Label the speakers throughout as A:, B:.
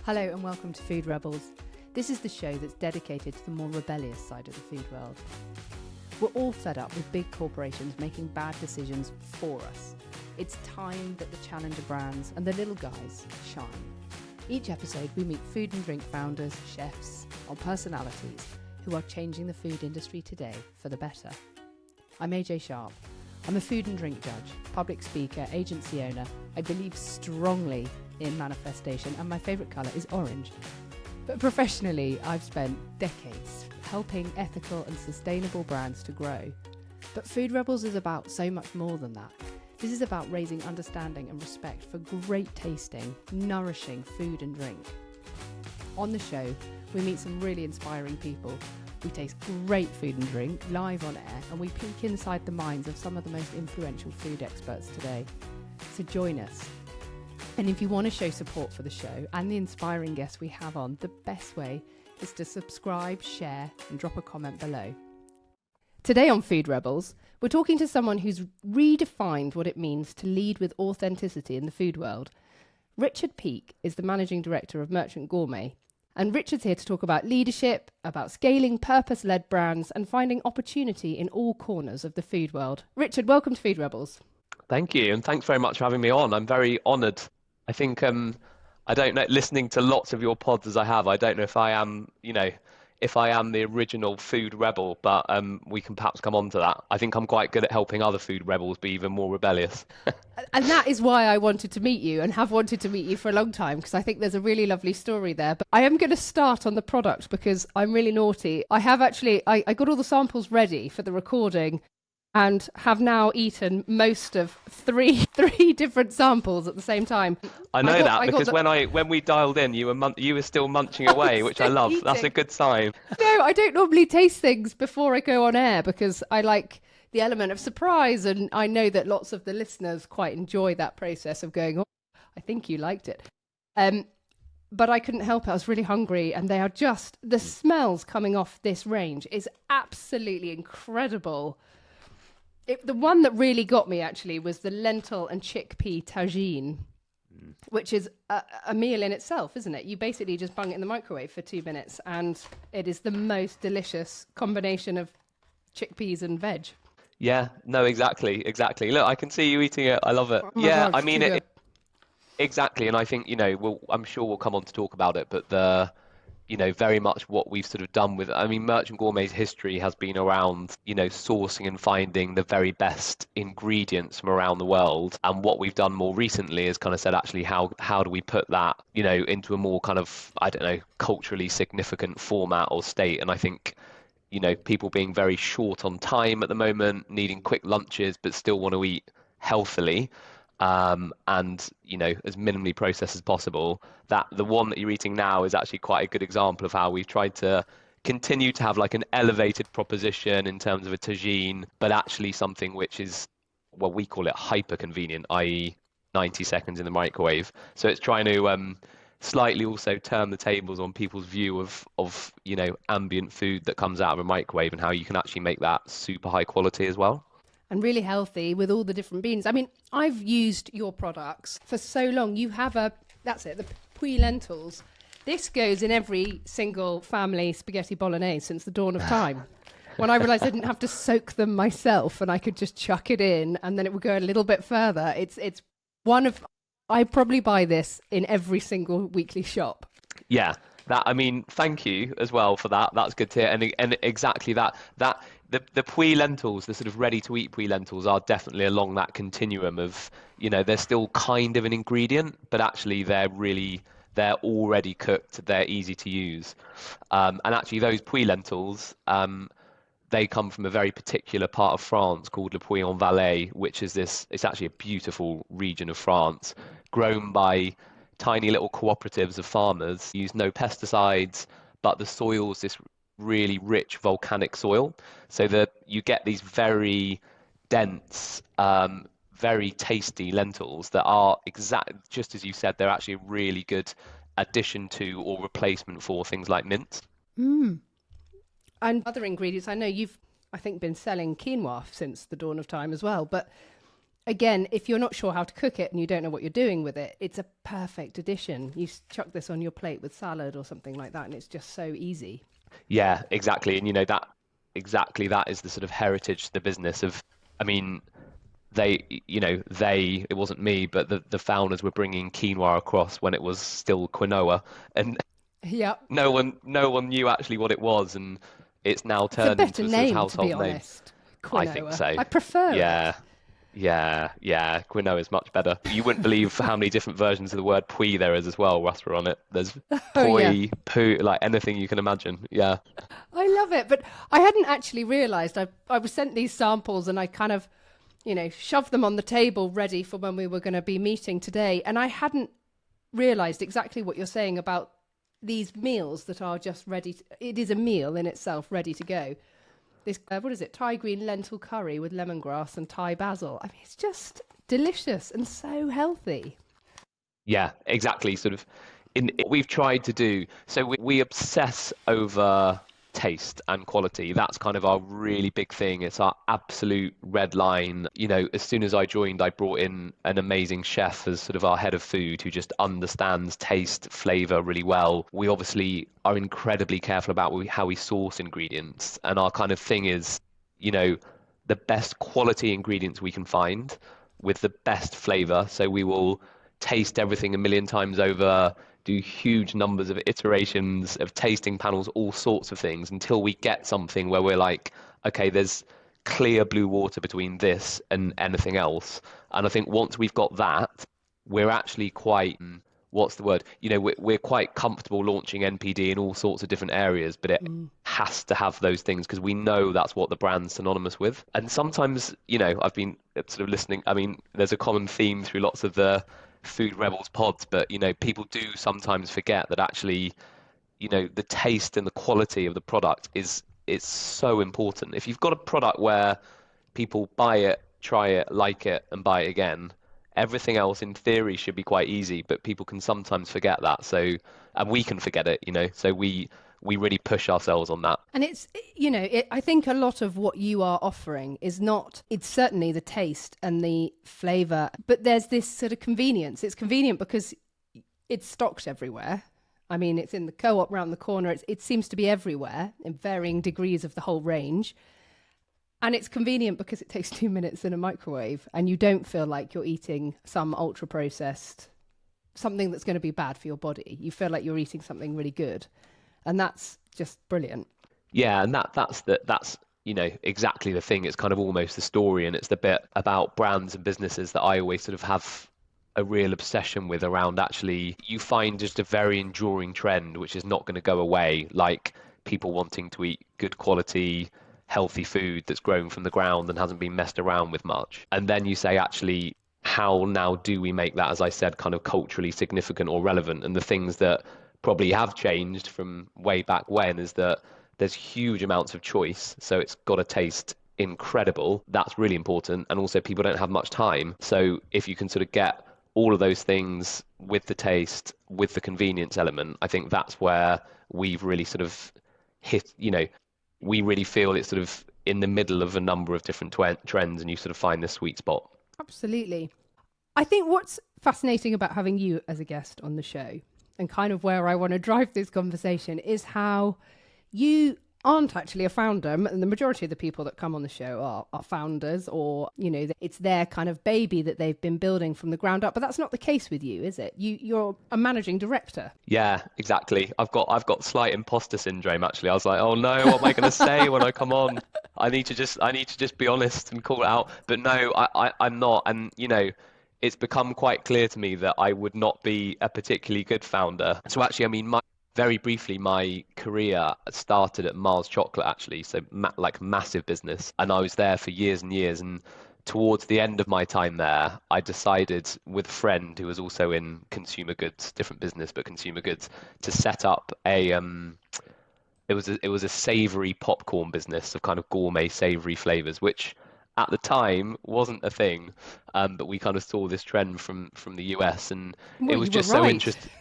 A: Hello and welcome to Food Rebels. This is the show that's dedicated to the more rebellious side of the food world. We're all fed up with big corporations making bad decisions for us. It's time that the challenger brands and the little guys shine. Each episode we meet food and drink founders, chefs, or personalities who are changing the food industry today for the better. I'm AJ Sharp. I'm a food and drink judge, public speaker, agency owner. I believe strongly in manifestation and my favourite colour is orange. But professionally, I've spent decades helping ethical and sustainable brands to grow. But Food Rebels is about so much more than that. This is about raising understanding and respect for great tasting, nourishing food and drink. On the show, we meet some really inspiring people. We taste great food and drink live on air, and we peek inside the minds of some of the most influential food experts today. So join us. And if you want to show support for the show and the inspiring guests we have on, the best way is to subscribe, share, and drop a comment below. Today on Food Rebels, we're talking to someone who's redefined what it means to lead with authenticity in the food world. Richard Peake is the managing director of Merchant Gourmet. And Richard's here to talk about leadership, about scaling purpose-led brands and finding opportunity in all corners of the food world. Richard, welcome to Food Rebels.
B: Thank you, and thanks very much for having me on. I'm very honoured. I think, I don't know, listening to lots of your pods as I have, I don't know if I am, if I am the original food rebel, but we can perhaps come on to that. I think I'm quite good at helping other food rebels be even more rebellious.
A: And that is why I wanted to meet you and have wanted to meet you for a long time, because I think there's a really lovely story there. But I am going to start on the product because I'm really naughty. I have actually, I got all the samples ready for the recording and have now eaten most of three different samples at the same time.
B: I know because when we dialed in, you were still munching away, which I love. Eating. That's a good sign.
A: No, I don't normally taste things before I go on air because I like the element of surprise, and I know that lots of the listeners quite enjoy that process of going, oh, I think you liked it. But I couldn't help it. I was really hungry, and they are just, the smells coming off this range is absolutely incredible. The one that really got me actually was the lentil and chickpea tagine, which is a meal in itself, isn't it? You basically just bung it in the microwave for 2 minutes and it is the most delicious combination of chickpeas and veg.
B: Yeah, no, exactly. Look, I can see you eating it. I love it.
A: Oh yeah, God,
B: I mean, exactly. And I think, I'm sure we'll come on to talk about it, but very much what we've sort of done with, Merchant Gourmet's history has been around, sourcing and finding the very best ingredients from around the world. And what we've done more recently is kind of said, actually, how do we put that, into a more kind of, culturally significant format or state? And I think, people being very short on time at the moment, needing quick lunches, but still want to eat healthily. And as minimally processed as possible, that the one that you're eating now is actually quite a good example of how we've tried to continue to have like an elevated proposition in terms of a tagine, but actually something which is, well, we call it hyper convenient, i.e. 90 seconds in the microwave. So it's trying to slightly also turn the tables on people's view of ambient food that comes out of a microwave and how you can actually make that super high quality as well.
A: And really healthy with all the different beans. I mean, I've used your products for so long. You have the puy lentils. This goes in every single family spaghetti bolognese since the dawn of time. When I realised I didn't have to soak them myself and I could just chuck it in and then it would go a little bit further. It's one of, I probably buy this in every single weekly shop.
B: Yeah, thank you as well for that. That's good to hear. And exactly that. The puy lentils, the sort of ready-to-eat puy lentils, are definitely along that continuum of, they're still kind of an ingredient, but actually they're already cooked, they're easy to use. And actually those puy lentils, they come from a very particular part of France called Le Puy-en-Velay, which is it's actually a beautiful region of France, grown by tiny little cooperatives of farmers, use no pesticides, but the soil's this really rich volcanic soil, so that you get these very dense, very tasty lentils that are just as you said, they're actually a really good addition to or replacement for things like mince.
A: And other ingredients, I know you've, I think, been selling quinoa since the dawn of time as well, but again, if you're not sure how to cook it and you don't know what you're doing with it, it's a perfect addition. You chuck this on your plate with salad or something like that, and it's just so easy.
B: Yeah, exactly. And that exactly that is the sort of heritage to the business of, I mean, it wasn't me, but the founders were bringing quinoa across when it was still quinoa, and
A: Yeah.
B: no one knew actually what it was, and it's now
A: It's a
B: turned
A: better
B: into a sort of
A: name, to be
B: household name.
A: honest.
B: I think
A: Quinoa.
B: so.
A: I prefer
B: Yeah.
A: it.
B: Yeah. Quinoa is much better. You wouldn't believe how many different versions of the word pui there is as well, whilst we're on it. There's
A: Oh, yeah.
B: poi, poo, like anything you can imagine. Yeah.
A: I love it. But I hadn't actually realised. I was sent these samples and I kind of, shoved them on the table ready for when we were going to be meeting today. And I hadn't realised exactly what you're saying about these meals that are just ready. It is a meal in itself, ready to go. This, what is it? Thai green lentil curry with lemongrass and Thai basil. I mean, it's just delicious and so healthy.
B: Yeah, exactly. Sort of in what we've tried to do. So we obsess over taste and quality. That's kind of our really big thing. It's our absolute red line. As soon as I joined, I brought in an amazing chef as sort of our head of food who just understands taste, flavor really well. We obviously are incredibly careful about how we source ingredients. And our kind of thing is, you know, the best quality ingredients we can find with the best flavor. So we will taste everything a million times over, do huge numbers of iterations of tasting panels, all sorts of things until we get something where we're like, okay, there's clear blue water between this and anything else. And I think once we've got that, we're actually quite, what's the word? We're quite comfortable launching NPD in all sorts of different areas, but it has to have those things because we know that's what the brand's synonymous with. And sometimes, I've been sort of listening. I mean, there's a common theme through lots of the Food Rebels pods, but people do sometimes forget that actually, the taste and the quality of the product is so important. If you've got a product where people buy it, try it, like it, and buy it again, everything else in theory should be quite easy, but people can sometimes forget that. So, and we can forget it, so we really push ourselves on that.
A: And it's, I think a lot of what you are offering is not, it's certainly the taste and the flavour, but there's this sort of convenience. It's convenient because it's stocked everywhere. I mean, it's in the co-op round the corner. It seems to be everywhere in varying degrees of the whole range. And it's convenient because it takes 2 minutes in a microwave and you don't feel like you're eating some ultra processed, something that's going to be bad for your body. You feel like you're eating something really good. And that's just brilliant.
B: Yeah, and that's exactly the thing. It's kind of almost the story, and it's the bit about brands and businesses that I always sort of have a real obsession with around actually you find just a very enduring trend which is not going to go away, like people wanting to eat good quality, healthy food that's grown from the ground and hasn't been messed around with much. And then you say, actually, how now do we make that, as I said, kind of culturally significant or relevant? And the things that probably have changed from way back when is that there's huge amounts of choice. So it's got to taste incredible. That's really important. And also people don't have much time. So if you can sort of get all of those things with the taste, with the convenience element, I think that's where we've really sort of hit, we really feel it's sort of in the middle of a number of different trends and you sort of find this sweet spot.
A: Absolutely. I think what's fascinating about having you as a guest on the show and kind of where I want to drive this conversation is how you aren't actually a founder. And the majority of the people that come on the show are founders or, it's their kind of baby that they've been building from the ground up. But that's not the case with you, is it? You're a managing director.
B: Yeah, exactly. I've got slight imposter syndrome, actually. I was like, oh no, what am I going to say when I come on? I need to just be honest and call it out. But no, I'm not. And, it's become quite clear to me that I would not be a particularly good founder. So actually, I mean, very briefly, my career started at Mars Chocolate, actually, so like massive business. And I was there for years and years. And towards the end of my time there, I decided with a friend who was also in consumer goods, different business, but consumer goods, to set up it was a savory popcorn business of kind of gourmet savory flavors, which at the time wasn't a thing. But we kind of saw this trend from the US, and
A: Well,
B: it was
A: you were
B: just so
A: right.
B: interesting.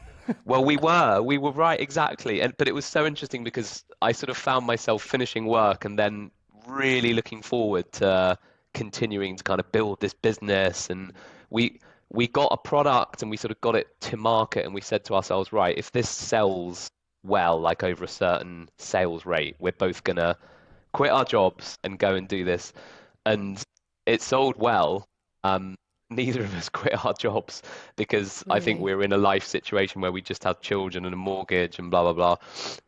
B: Well, we were right, exactly. But it was so interesting because I sort of found myself finishing work and then really looking forward to continuing to kind of build this business. And we we got a product and we sort of got it to market, and we said to ourselves, right, if this sells well, like over a certain sales rate, we're both gonna quit our jobs and go and do this. And it sold well. Um, Neither of us quit our jobs because I think
A: Really?
B: we were in a life situation where we just had children and a mortgage and blah blah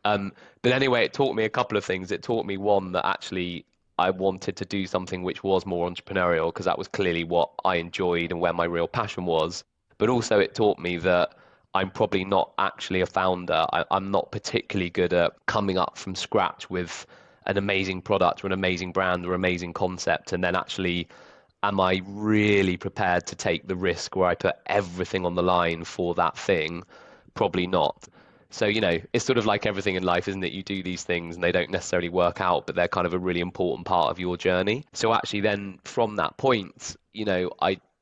B: blah. But anyway, it taught me a couple of things. It taught me one, that actually I wanted to do something which was more entrepreneurial, because that was clearly what I enjoyed and where my real passion was. But also it taught me that I'm probably not actually a founder. I'm not particularly good at coming up from scratch with an amazing product or an amazing brand or amazing concept, and then actually, am I really prepared to take the risk where I put everything on the line for that thing? Probably not. So, it's sort of like everything in life, isn't it? You do these things and they don't necessarily work out, but they're kind of a really important part of your journey. So actually then from that point,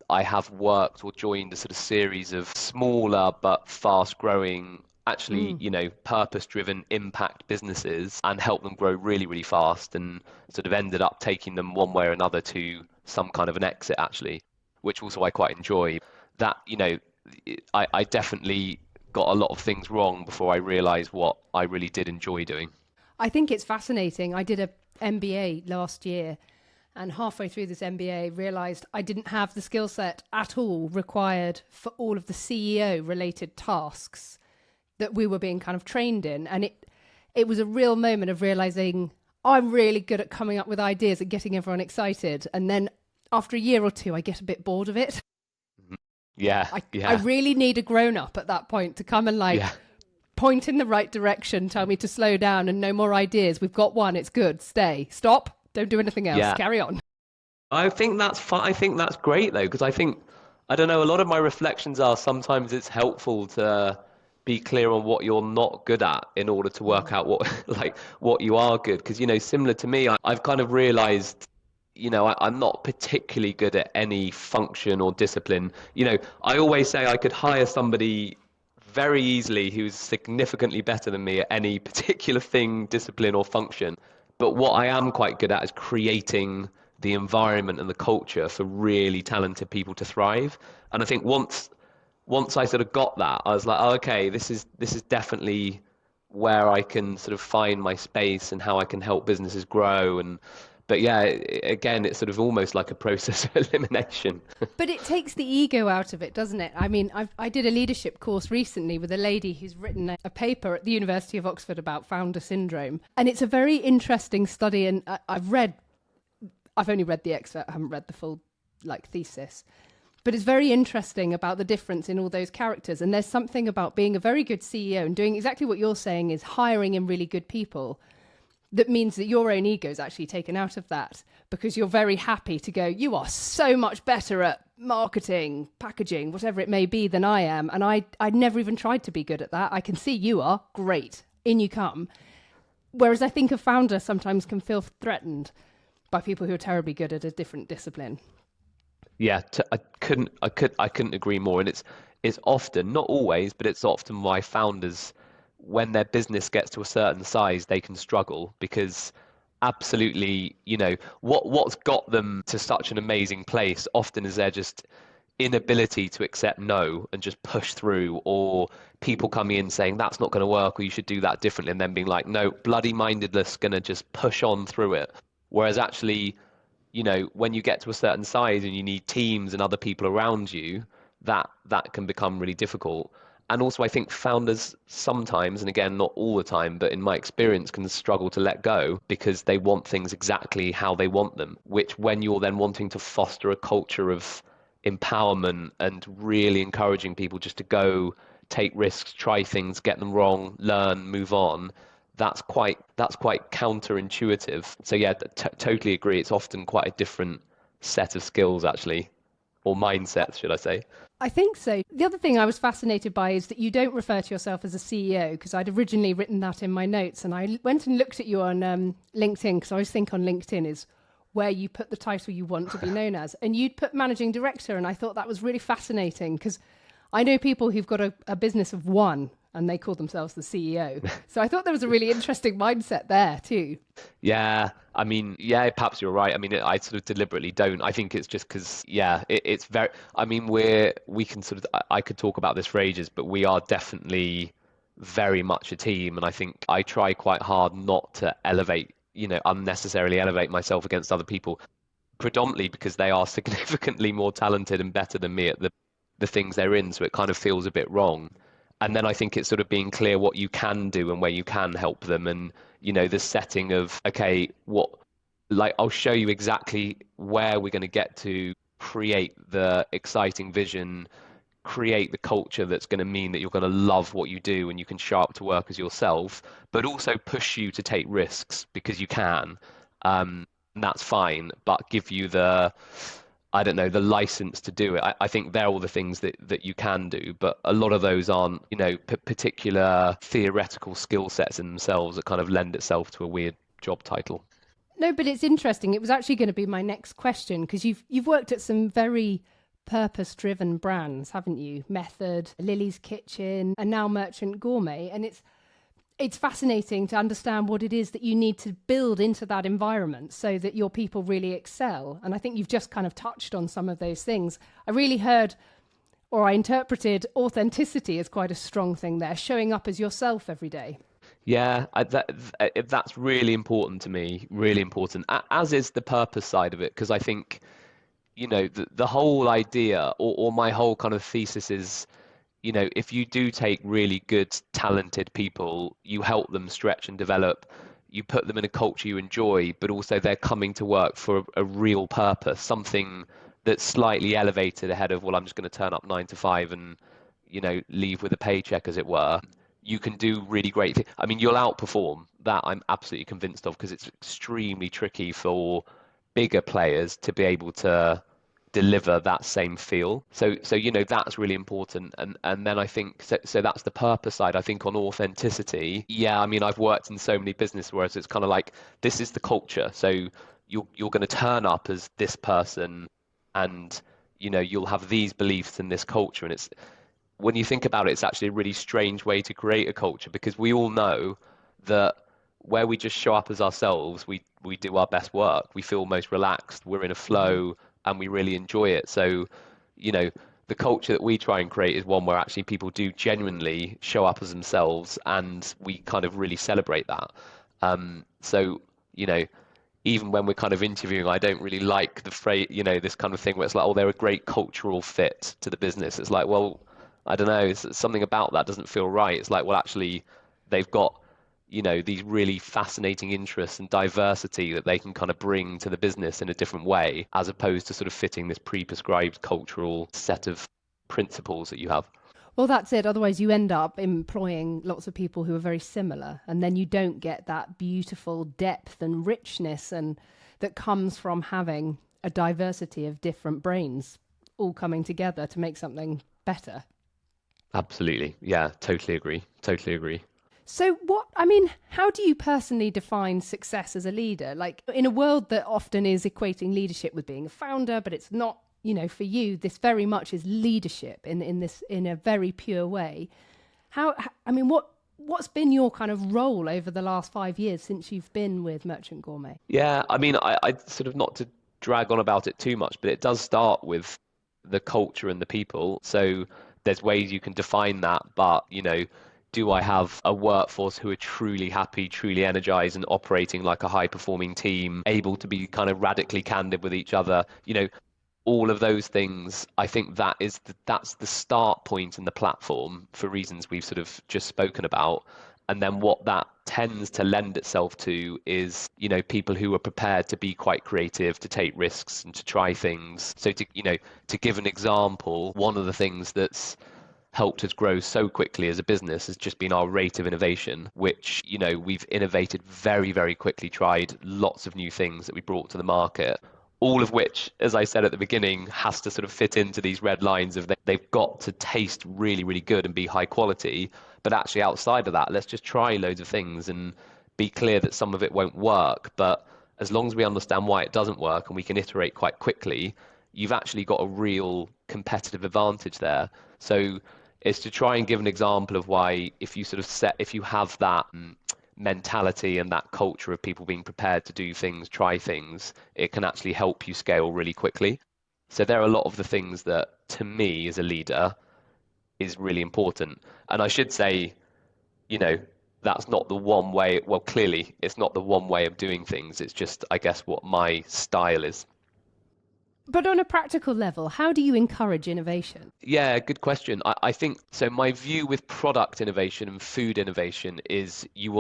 B: I have worked or joined a sort of series of smaller but fast growing, actually,
A: Mm.
B: purpose driven impact businesses, and helped them grow really, really fast, and sort of ended up taking them one way or another to some kind of an exit, actually, which also I quite enjoy. That, I definitely got a lot of things wrong before I realized what I really did enjoy doing.
A: I think it's fascinating. I did a MBA last year, and halfway through this MBA realized I didn't have the skill set at all required for all of the CEO related tasks that we were being kind of trained in. And it was a real moment of realizing I'm really good at coming up with ideas and getting everyone excited. And then after a year or two, I get a bit bored of it.
B: Mhm. Yeah,
A: I
B: yeah,
A: really need a grown up at that point to come and
B: yeah.
A: like point in the right direction, tell me to slow down and no more ideas. We've got one, it's good, stay, stop, don't do anything else,
B: Yeah,
A: carry on.
B: I think that's fun. I think that's great though, because I don't know, a lot of my reflections are sometimes it's helpful to be clear on what you're not good at in order to work
A: Mm.
B: out what like what you are good. Because similar to me, I've kind of realized, I'm not particularly good at any function or discipline. I always say I could hire somebody very easily who's significantly better than me at any particular thing, discipline, or function. But what I am quite good at is creating the environment and the culture for really talented people to thrive. And I think once I sort of got that, I was like, oh, okay, this is definitely where I can sort of find my space and how I can help businesses grow. And but yeah, again, it's sort of almost like a process of elimination.
A: But it takes the ego out of it, doesn't it? I mean, I did a leadership course recently with a lady who's written a paper at the University of Oxford about founder syndrome. And it's a very interesting study. And I've only read the excerpt, I haven't read the full like thesis. But it's very interesting about the difference in all those characters. And there's something about being a very good CEO and doing exactly what you're saying, is hiring in really good people, that means that your own ego is actually taken out of that, because you're very happy to go, you are so much better at marketing, packaging, whatever it may be, than I am. And I'd never even tried to be good at that. I can see you are great. In you come. Whereas I think a founder sometimes can feel threatened by people who are terribly good at a different discipline.
B: Yeah, I couldn't agree more. And it's often, not always, but it's often why founders, when their business gets to a certain size, they can struggle because absolutely, what's got them to such an amazing place often is their just inability to accept no and just push through, or people coming in saying that's not going to work or you should do that differently, and then being like, no, bloody mindedness, going to just push on through it. Whereas actually, when you get to a certain size and you need teams and other people around you, that can become really difficult. And also, I think founders sometimes, and again, not all the time, but in my experience, can struggle to let go because they want things exactly how they want them, which when you're then wanting to foster a culture of empowerment and really encouraging people just to go take risks, try things, get them wrong, learn, move on, that's quite counterintuitive. So yeah, totally agree. It's often quite a different set of skills actually, or mindsets, should I say?
A: I think so. The other thing I was fascinated by is that you don't refer to yourself as a CEO, because I'd originally written that in my notes. And I went and looked at you on LinkedIn, because I always think on LinkedIn is where you put the title you want to be known as. And you'd put managing director. And I thought that was really fascinating, because I know people who've got a business of one and they call themselves the CEO. So I thought there was a really interesting mindset there too.
B: Yeah, I mean, yeah, perhaps you're right. I mean, I sort of deliberately don't. I think it's just because, yeah, it's very, I mean, we can sort of, I could talk about this for ages, but we are definitely very much a team. And I think I try quite hard not to elevate, unnecessarily elevate myself against other people, predominantly because they are significantly more talented and better than me at the things they're in. So it kind of feels a bit wrong. And then I think it's sort of being clear what you can do and where you can help them. And, the setting of, okay, I'll show you exactly where we're going to get to create the exciting vision, create the culture that's going to mean that you're going to love what you do and you can show up to work as yourself, but also push you to take risks because you can. And that's fine, but give you I don't know, the license to do it. I think they're all the things that you can do, but a lot of those aren't, particular theoretical skill sets in themselves that kind of lend itself to a weird job title.
A: No, but it's interesting. It was actually going to be my next question because you've worked at some very purpose-driven brands, haven't you? Method, Lily's Kitchen, and now Merchant Gourmet, and it's fascinating to understand what it is that you need to build into that environment so that your people really excel. And I think you've just kind of touched on some of those things. I really heard, or I interpreted, authenticity as quite a strong thing there, showing up as yourself every day.
B: Yeah, that's really important to me, really important, as is the purpose side of it, because I think, the whole idea or my whole kind of thesis is, if you do take really good, talented people, you help them stretch and develop, you put them in a culture you enjoy, but also they're coming to work for a real purpose, something that's slightly elevated ahead of, well, I'm just going to turn up 9 to 5 and, leave with a paycheck, as it were. You can do really great things. I mean, you'll outperform that. I'm absolutely convinced of, because it's extremely tricky for bigger players to be able to deliver that same feel. So that's really important. And then I think so that's the purpose side. I think on authenticity, yeah, I mean, I've worked in so many businesses where it's kind of like, this is the culture. So you're going to turn up as this person, and you'll have these beliefs in this culture. And it's, when you think about it, it's actually a really strange way to create a culture, because we all know that where we just show up as ourselves, we do our best work. We feel most relaxed. We're in a flow and we really enjoy it. So, the culture that we try and create is one where actually people do genuinely show up as themselves, and we kind of really celebrate that. So, even when we're kind of interviewing, I don't really like the phrase, this kind of thing where it's like, oh, they're a great cultural fit to the business. It's like, well, I don't know, something about that doesn't feel right. It's like, well, actually, they've got, these really fascinating interests and diversity that they can kind of bring to the business in a different way, as opposed to sort of fitting this pre-prescribed cultural set of principles that you have.
A: Well, that's it. Otherwise, you end up employing lots of people who are very similar, and then you don't get that beautiful depth and richness and that comes from having a diversity of different brains all coming together to make something better.
B: Absolutely. Yeah, totally agree. Totally agree.
A: So how do you personally define success as a leader? Like, in a world that often is equating leadership with being a founder, but it's not, for you, this very much is leadership in a very pure way. What's been your kind of role over the last 5 years since you've been with Merchant Gourmet?
B: Yeah, I mean, I sort of, not to drag on about it too much, but it does start with the culture and the people. So there's ways you can define that, but, do I have a workforce who are truly happy, truly energized, and operating like a high-performing team, able to be kind of radically candid with each other? All of those things, I think that's the start point and the platform, for reasons we've sort of just spoken about. And then what that tends to lend itself to is, people who are prepared to be quite creative, to take risks and to try things. So to give an example, one of the things that's helped us grow so quickly as a business has just been our rate of innovation, which, we've innovated very, very quickly, tried lots of new things that we brought to the market, all of which, as I said at the beginning, has to sort of fit into these red lines of they've got to taste really, really good and be high quality. But actually, outside of that, let's just try loads of things and be clear that some of it won't work. But as long as we understand why it doesn't work and we can iterate quite quickly, you've actually got a real competitive advantage there. So, is to try and give an example of why if you have that mentality and that culture of people being prepared to do things, try things, it can actually help you scale really quickly. So there are a lot of the things that, to me, as a leader, is really important. And I should say, you know, that's not the one way. Well, clearly, it's not the one way of doing things. It's just, I guess, what my style is.
A: But on a practical level, how do you encourage innovation?
B: Yeah, good question. I think so. My view with product innovation and food innovation is you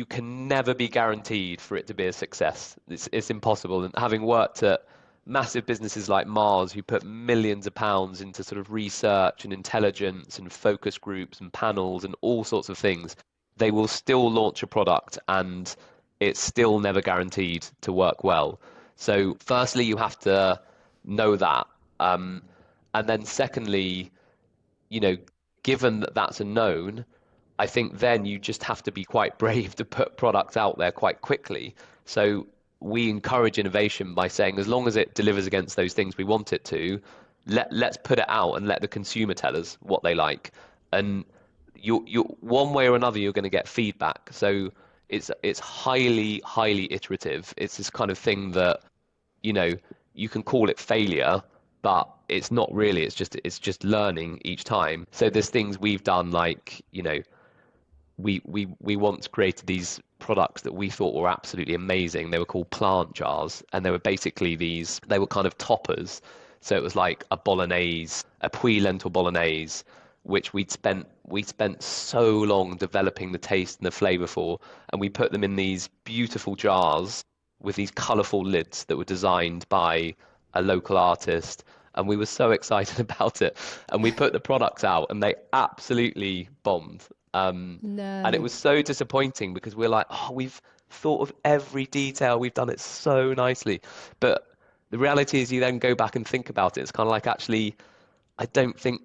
B: can never be guaranteed for it to be a success. It's impossible. And having worked at massive businesses like Mars, who put millions of pounds into sort of research and intelligence and focus groups and panels and all sorts of things, they will still launch a product and it's still never guaranteed to work well. So, firstly, you have to know that. Um, and then, secondly, you know, given that that's a known, I think then you just have to be quite brave to put products out there quite quickly. So we encourage innovation by saying as long as it delivers against those things we want it to, let's put it out and let the consumer tell us what they like. And you one way or another you're going to get feedback. So it's highly iterative. It's this kind of thing that, you know, you can call it failure, but it's not really. It's just learning each time. So there's things we've done like, you know, we once created these products that we thought were absolutely amazing. They were called plant jars, and they were basically they were kind of toppers. So it was like a bolognese, a puy lentil bolognese, which we spent so long developing the taste and the flavor for, and we put them in these beautiful jars with these colorful lids that were designed by a local artist. And we were so excited about it. And we put the products out and they absolutely bombed. And it
A: No.
B: was so disappointing because we're like, oh, we've thought of every detail. We've done it so nicely. But the reality is you then go back and think about it. It's kind of like, actually, I don't think,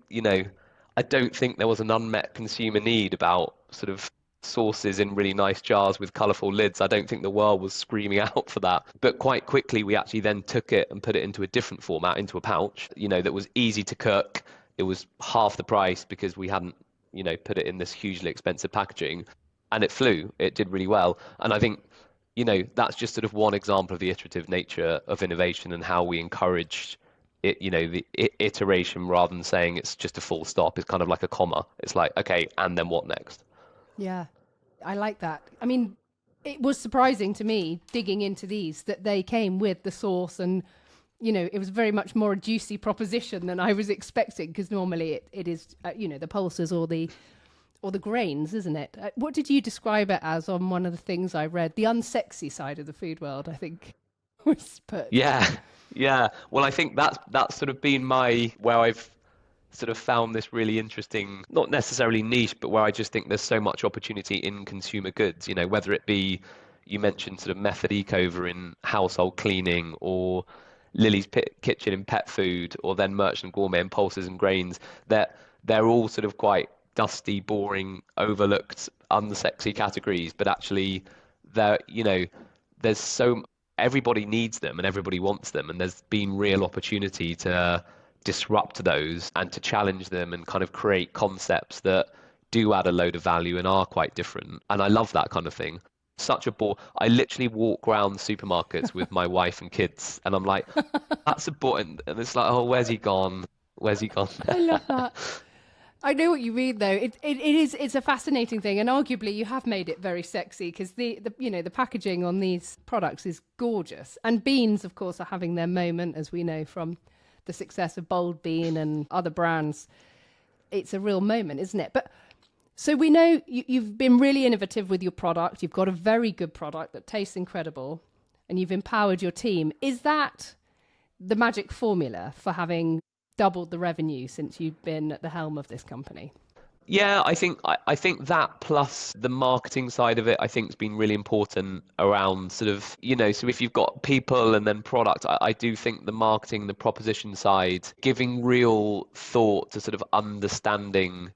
B: I don't think there was an unmet consumer need about sort of sauces in really nice jars with colorful lids. I don't think the world was screaming out for that. But quite quickly, we actually then took it and put it into a different format, into a pouch, that was easy to cook. It was half the price because we hadn't, put it in this hugely expensive packaging, and it flew. It did really well. And I think, that's just sort of one example of the iterative nature of innovation and how we encourage it, the iteration rather than saying it's just a full stop. It's kind of like a comma. It's like, okay, and then what next?
A: Yeah, I like that. I mean, it was surprising to me digging into these that they came with the sauce, and it was very much more a juicy proposition than I was expecting, because normally it is the pulses or the grains, isn't it? What did you describe it as on one of the things I read? The unsexy side of the food world, I think, was put.
B: Yeah, yeah. Well, I think that's sort of been where I've sort of found this really interesting, not necessarily niche, but where I just think there's so much opportunity in consumer goods, whether it be, you mentioned sort of Method Ecover in household cleaning, or Lily's Kitchen in pet food, or then Merchant Gourmet and pulses and grains. They're all sort of quite dusty, boring, overlooked, unsexy categories, but actually there's everybody needs them and everybody wants them, and there's been real opportunity to disrupt those and to challenge them and kind of create concepts that do add a load of value and are quite different. And I love that kind of thing. Such a bore. I literally walk around supermarkets with my wife and kids, and I'm like, that's a bore. And it's like, oh, where's he gone? Where's he gone?
A: I love that. I know what you mean, though. It's a fascinating thing, and arguably you have made it very sexy, because the packaging on these products is gorgeous. And beans, of course, are having their moment, as we know from the success of Bold Bean and other brands. It's a real moment, isn't it? But so we know you've been really innovative with your product. You've got a very good product that tastes incredible, and you've empowered your team. Is that the magic formula for having doubled the revenue since you've been at the helm of this company?
B: Yeah, I think that, plus the marketing side of it, I think has been really important around sort of, so if you've got people and then product, I do think the marketing, the proposition side, giving real thought to sort of understanding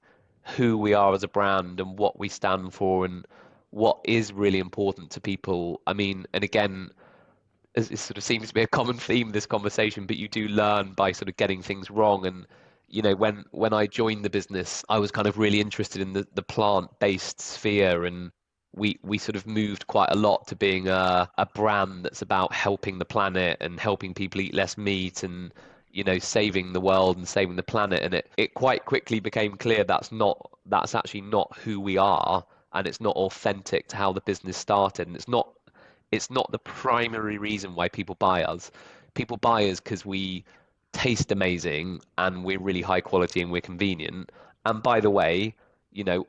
B: who we are as a brand and what we stand for and what is really important to people. I mean, and again, it sort of seems to be a common theme of this conversation, but you do learn by sort of getting things wrong, and when I joined the business, I was kind of really interested in the plant-based sphere, and we sort of moved quite a lot to being a brand that's about helping the planet and helping people eat less meat and saving the world and saving the planet. And it quite quickly became clear that's actually not who we are, and it's not authentic to how the business started, and it's not the primary reason why people buy us. People buy us because we taste amazing and we're really high quality and we're convenient. And by the way,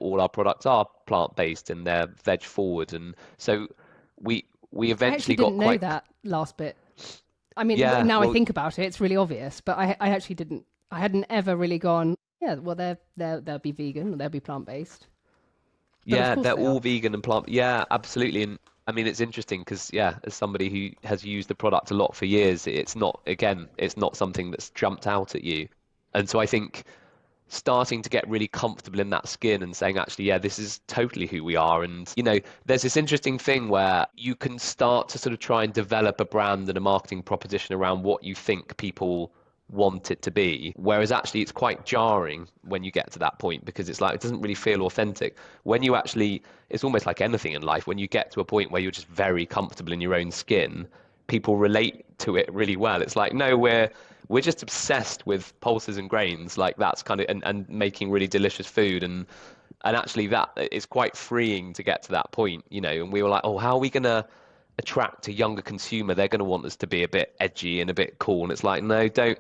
B: all our products are plant-based and they're veg forward. And so we
A: I actually
B: eventually got
A: didn't know
B: quite,
A: that last bit. I mean,
B: yeah,
A: now I
B: well,
A: think about it, it's really obvious, but I actually didn't. I hadn't ever really gone, yeah, well, they'll be vegan, or they'll be plant-based. But of
B: yeah,
A: course
B: they're
A: they are.
B: all vegan and plant. Yeah, absolutely. And I mean, it's interesting because, yeah, as somebody who has used the product a lot for years, it's not something that's jumped out at you. And so I think starting to get really comfortable in that skin and saying, actually, yeah, this is totally who we are. And, there's this interesting thing where you can start to sort of try and develop a brand and a marketing proposition around what you think people want it to be. Whereas actually it's quite jarring when you get to that point because it's like, it doesn't really feel authentic. When you actually, it's almost like anything in life, when you get to a point where you're just very comfortable in your own skin, people relate to it really well. It's like, no, we're just obsessed with pulses and grains, like that's kind of and making really delicious food, and actually that is quite freeing to get to that point, and we were like, oh, how are we gonna attract a younger consumer? They're gonna want us to be a bit edgy and a bit cool, and it's like, no, don't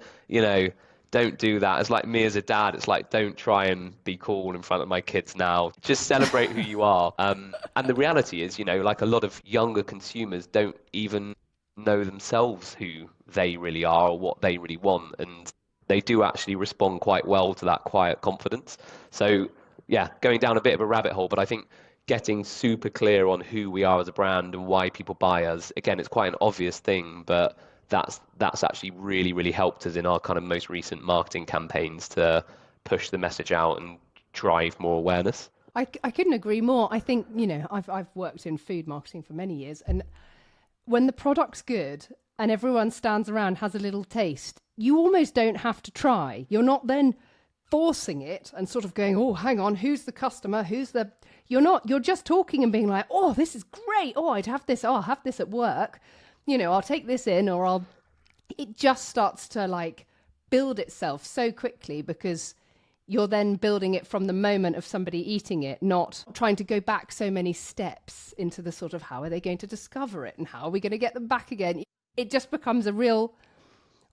B: do that. It's like me as a dad, it's like, don't try and be cool in front of my kids now. Just celebrate who you are. And the reality is, like a lot of younger consumers don't even know themselves who they really are or what they really want. And they do actually respond quite well to that quiet confidence. So, yeah, going down a bit of a rabbit hole, but I think getting super clear on who we are as a brand and why people buy us, again, it's quite an obvious thing, but that's actually really, really helped us in our kind of most recent marketing campaigns to push the message out and drive more awareness.
A: I couldn't agree more. I think, I've worked in food marketing for many years, and when the product's good and everyone stands around, has a little taste, you almost don't have to try. You're not then forcing it and sort of going, oh, hang on, who's the customer? You're just talking and being like, oh, this is great. Oh, I'd have this. Oh, I'll have this at work. I'll take this in, it just starts to like build itself so quickly because you're then building it from the moment of somebody eating it, not trying to go back so many steps into the sort of how are they going to discover it and how are we going to get them back again. It just becomes a real,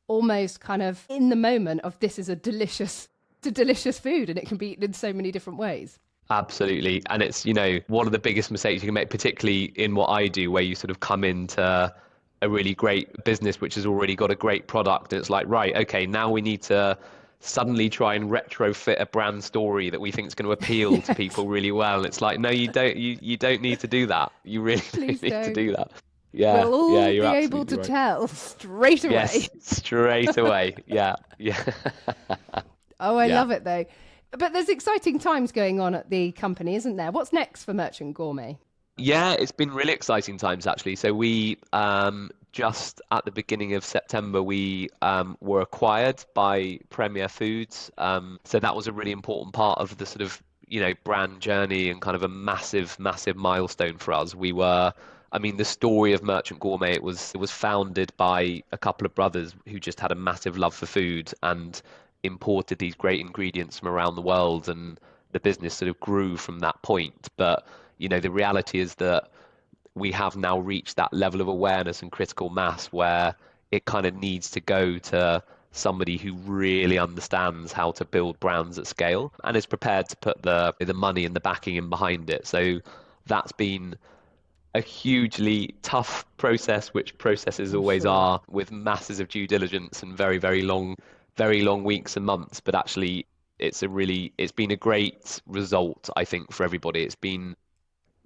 A: almost kind of in the moment of this is a delicious food and it can be eaten in so many different ways.
B: Absolutely. And it's, one of the biggest mistakes you can make, particularly in what I do, where you sort of come into a really great business which has already got a great product. And it's like, right, okay, now we need to suddenly try and retrofit a brand story that we think is going to appeal to people really well. And it's like, no, you don't. You don't need to do that. You really
A: Please
B: don't need to
A: don't.
B: do that. Yeah,
A: We'll all
B: yeah,
A: be
B: you're
A: able to
B: absolutely right.
A: tell straight away.
B: Yes, straight away. Yeah, yeah,
A: Oh, I
B: yeah.
A: love it though. But there's exciting times going on at the company, isn't there? What's next for Merchant Gourmet?
B: Yeah, it's been really exciting times actually. So we just at the beginning of September we were acquired by Premier Foods. So that was a really important part of the sort of brand journey and kind of a massive, massive milestone for us. I mean, the story of Merchant Gourmet, it was founded by a couple of brothers who just had a massive love for food and imported these great ingredients from around the world, and the business sort of grew from that point. But the reality is that we have now reached that level of awareness and critical mass where it kind of needs to go to somebody who really understands how to build brands at scale and is prepared to put the money and the backing in behind it. So that's been a hugely tough process, which processes
A: I'm
B: always
A: sure.
B: are, with masses of due diligence and very long weeks and months. But actually, it's been a great result, I think, for everybody. It's been,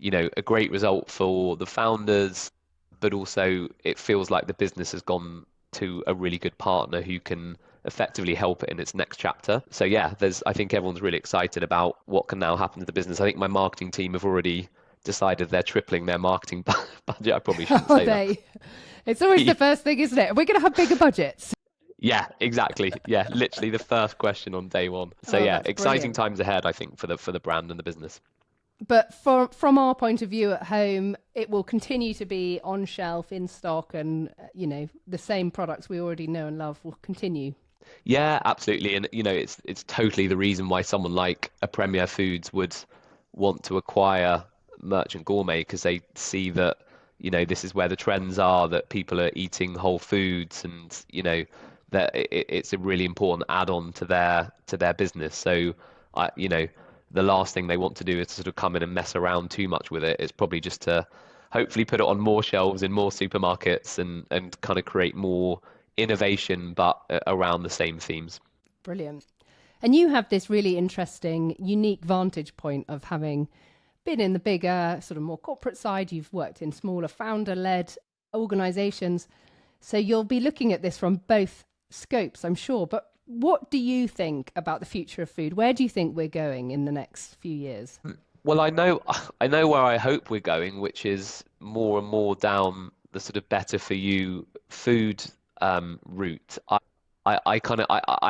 B: a great result for the founders, but also it feels like the business has gone to a really good partner who can effectively help it in its next chapter. So yeah, I think everyone's really excited about what can now happen to the business. I think my marketing team have already decided they're tripling their marketing budget. I probably shouldn't
A: Are
B: say that.
A: they? It's always the first thing, isn't it? We're going to have bigger budgets.
B: Yeah, exactly. Yeah, literally the first question on day one. So
A: Oh,
B: yeah,
A: that's
B: exciting
A: brilliant.
B: times ahead, I think, for the brand and the business.
A: But from our point of view at home, it will continue to be on shelf, in stock, and the same products we already know and love will continue.
B: Yeah, absolutely. And it's totally the reason why someone like a Premier Foods would want to acquire Merchant Gourmet because they see that, this is where the trends are, that people are eating whole foods and, that it's a really important add-on to their business. So the last thing they want to do is to sort of come in and mess around too much with it. It's probably just to hopefully put it on more shelves in more supermarkets and kind of create more innovation, but around the same themes.
A: Brilliant. And you have this really interesting, unique vantage point of having been in the bigger, sort of more corporate side. You've worked in smaller founder led organizations. So you'll be looking at this from both scopes, I'm sure. But what do you think about the future of food? Where do you think we're going in the next few years?
B: Well, I know where I hope we're going, which is more and more down the sort of better for you food route. I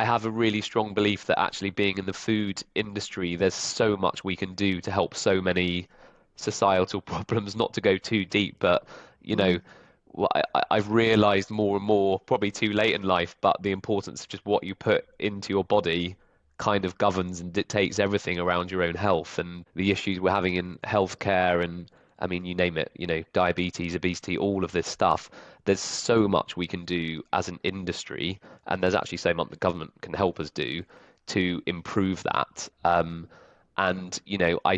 B: have a really strong belief that actually being in the food industry, there's so much we can do to help so many societal problems, not to go too deep, but you know,
A: Mm.
B: I've realized more and more, probably too late in life, but the importance of just what you put into your body kind of governs and dictates everything around your own health and the issues we're having in healthcare and I mean, you name it, diabetes, obesity, all of this stuff. There's so much we can do as an industry, and there's actually so much the government can help us do to improve that. And I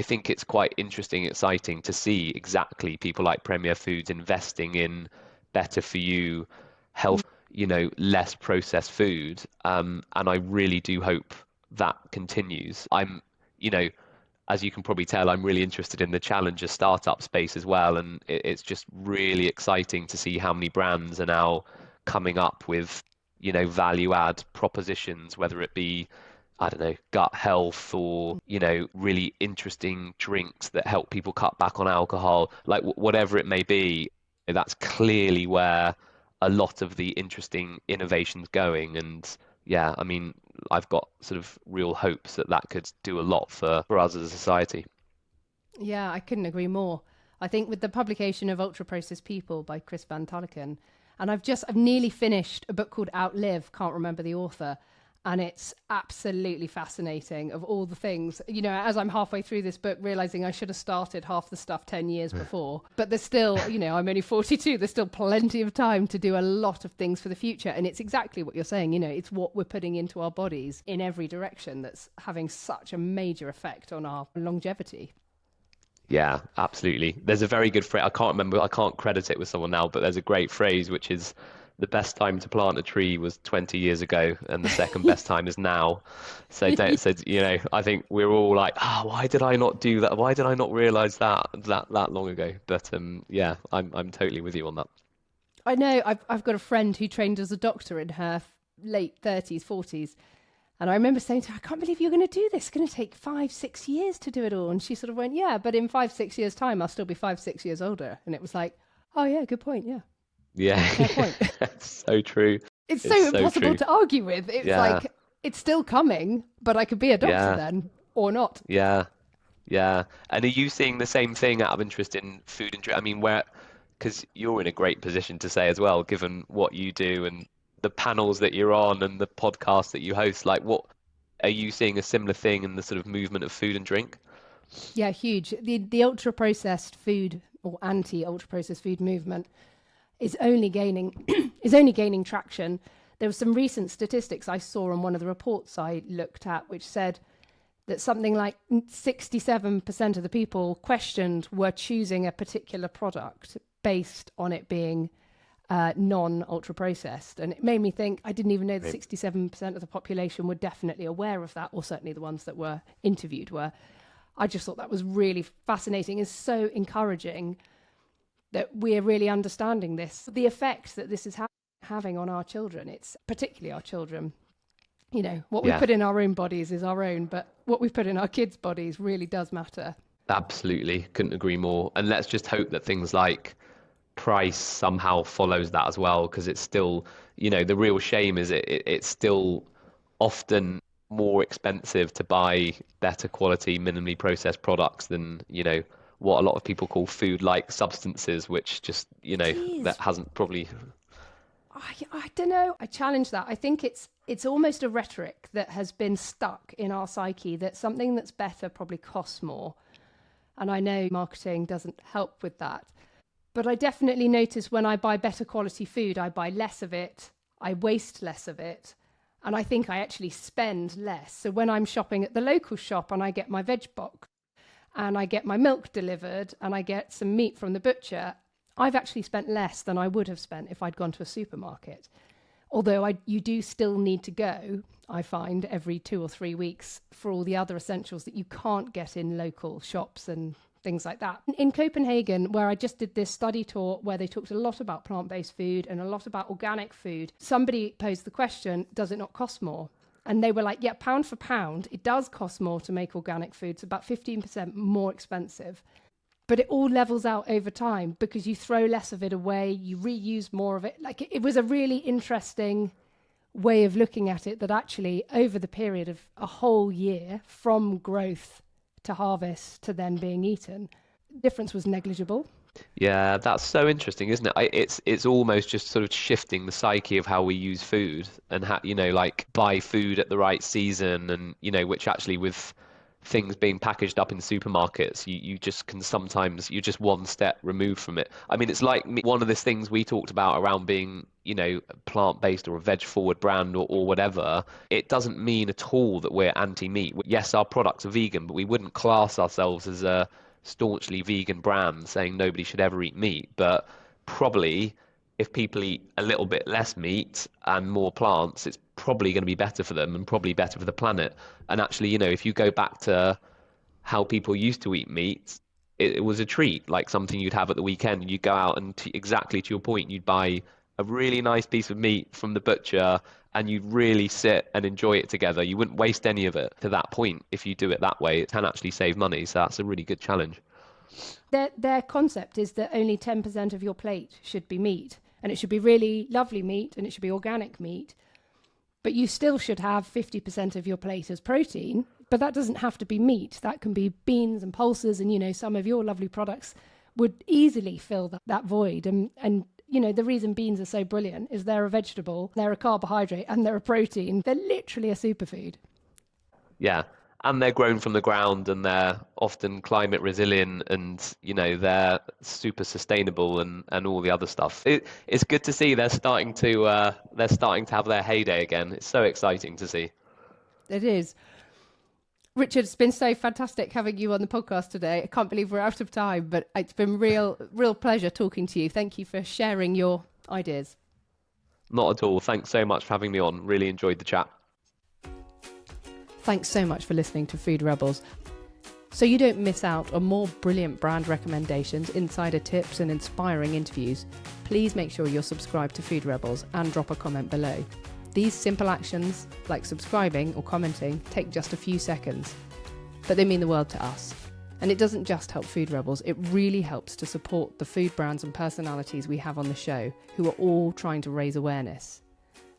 B: think it's quite interesting, exciting to see exactly people like Premier Foods investing in better for you, health, less processed food. And I really do hope that continues. You know, as you can probably tell, I'm really interested in the challenger startup space as well. And it's just really exciting to see how many brands are now coming up with, value add propositions, whether it be, I don't know, gut health or, really interesting drinks that help people cut back on alcohol, like whatever it may be. That's clearly where a lot of the interesting innovations going. And yeah, I mean, I've got sort of real hopes that that could do a lot for us as a society.
A: Yeah, I couldn't agree more. I think with the publication of Ultra Processed People by Chris Van Tulleken, and I've nearly finished a book called Outlive, can't remember the author, and it's absolutely fascinating of all the things, as I'm halfway through this book, realizing I should have started half the stuff 10 years before. But there's still, I'm only 42, there's still plenty of time to do a lot of things for the future. And it's exactly what you're saying, it's what we're putting into our bodies in every direction that's having such a major effect on our longevity.
B: Yeah, absolutely. There's a very good phrase. I can't credit it with someone now, but there's a great phrase which is the best time to plant a tree was 20 years ago, and the second best time is now. So, I think we're all like, why did I not do that? Why did I not realize that long ago? But yeah, I'm totally with you on that.
A: I know I've got a friend who trained as a doctor in her late 30s, 40s. And I remember saying to her, I can't believe you're going to do this. It's going to take 5, 6 years to do it all. And she sort of went, yeah, but in 5, 6 years' time, I'll still be 5, 6 years older. And it was like, oh, yeah, good point. Yeah,
B: Yeah,
A: fair point.
B: so true.
A: It's so
B: It's so
A: impossible
B: true.
A: to argue with. It's
B: Yeah,
A: like, it's still coming, but I could be a doctor
B: yeah,
A: then or not.
B: yeah. Yeah. And are you seeing the same thing out of interest in food and drink? I mean, because you're in a great position to say as well, given what you do and the panels that you're on and the podcast that you host, like what are you seeing a similar thing in the sort of movement of food and drink?
A: Yeah, huge. The ultra processed food or anti ultra processed food movement is only gaining is only gaining traction. There were some recent statistics I saw on one of the reports I looked at, which said that something like 67% of the people questioned were choosing a particular product based on it being non-ultra processed. And it made me think, I didn't even know that
B: Right.
A: 67% of the population were definitely aware of that, or certainly the ones that were interviewed were. I just thought that was really fascinating and so encouraging that we're really understanding this, the effect that this is having on our children. It's particularly our children. What we
B: Yeah,
A: put in our own bodies is our own, but what we put in our kids' bodies really does matter.
B: absolutely. Couldn't agree more. And let's just hope that things like price somehow follows that as well, because it's still, the real shame is it's still often more expensive to buy better quality, minimally processed products than, what a lot of people call food-like substances, which just,
A: It is.
B: that hasn't probably.
A: I don't know. I challenge that. I think it's almost a rhetoric that has been stuck in our psyche that something that's better probably costs more. And I know marketing doesn't help with that. But I definitely notice when I buy better quality food, I buy less of it, I waste less of it, and I think I actually spend less. So when I'm shopping at the local shop and I get my veg box and I get my milk delivered and I get some meat from the butcher, I've actually spent less than I would have spent if I'd gone to a supermarket. Although you do still need to go, I find, every 2 or 3 weeks for all the other essentials that you can't get in local shops and things like that. In Copenhagen, where I just did this study tour where they talked a lot about plant-based food and a lot about organic food, somebody posed the question, does it not cost more? And they were like, yeah, pound for pound, it does cost more to make organic food. It's about 15% more expensive. But it all levels out over time because you throw less of it away, you reuse more of it. Like it was a really interesting way of looking at it, that actually over the period of a whole year, from growth to harvest to then being eaten, difference was negligible.
B: Yeah, that's so interesting, isn't it? It's almost just sort of shifting the psyche of how we use food and how, like buy food at the right season, and which actually with things being packaged up in supermarkets, you just can sometimes, you're just one step removed from it. I mean, it's like one of the things we talked about around being, a plant-based or a veg-forward brand or whatever. It doesn't mean at all that we're anti-meat. Yes, our products are vegan, but we wouldn't class ourselves as a staunchly vegan brand saying nobody should ever eat meat. But probably if people eat a little bit less meat and more plants, it's probably going to be better for them and probably better for the planet. And actually, if you go back to how people used to eat meat, it was a treat, like something you'd have at the weekend. You'd go out and exactly to your point, you'd buy a really nice piece of meat from the butcher and you'd really sit and enjoy it together. You wouldn't waste any of it. To that point, if you do it that way, it can actually save money. So that's a really good challenge.
A: Their concept is that only 10% of your plate should be meat, and it should be really lovely meat and it should be organic meat. But you still should have 50% of your plate as protein, but that doesn't have to be meat. That can be beans and pulses, and some of your lovely products would easily fill that void. And the reason beans are so brilliant is they're a vegetable, they're a carbohydrate, and they're a protein. They're literally a superfood.
B: Yeah. And they're grown from the ground, and they're often climate resilient, and they're super sustainable, and all the other stuff. It's good to see they're starting to have their heyday again. It's so exciting to see.
A: It is. Richard, it's been so fantastic having you on the podcast today. I can't believe we're out of time, but it's been real pleasure talking to you. Thank you for sharing your ideas.
B: Not at all. Thanks so much for having me on. Really enjoyed the chat.
A: Thanks so much for listening to Food Rebels. So you don't miss out on more brilliant brand recommendations, insider tips and inspiring interviews, please make sure you're subscribed to Food Rebels and drop a comment below. These simple actions, like subscribing or commenting, take just a few seconds, but they mean the world to us. And it doesn't just help Food Rebels, it really helps to support the food brands and personalities we have on the show, who are all trying to raise awareness.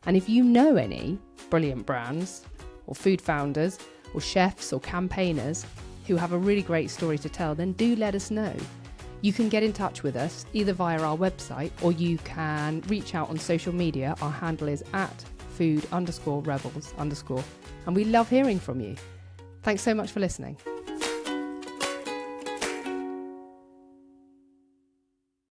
A: And if you know any brilliant brands, or food founders, or chefs, or campaigners who have a really great story to tell, then do let us know. You can get in touch with us either via our website, or you can reach out on social media. Our handle is @food_rebels_, and we love hearing from you. Thanks so much for listening.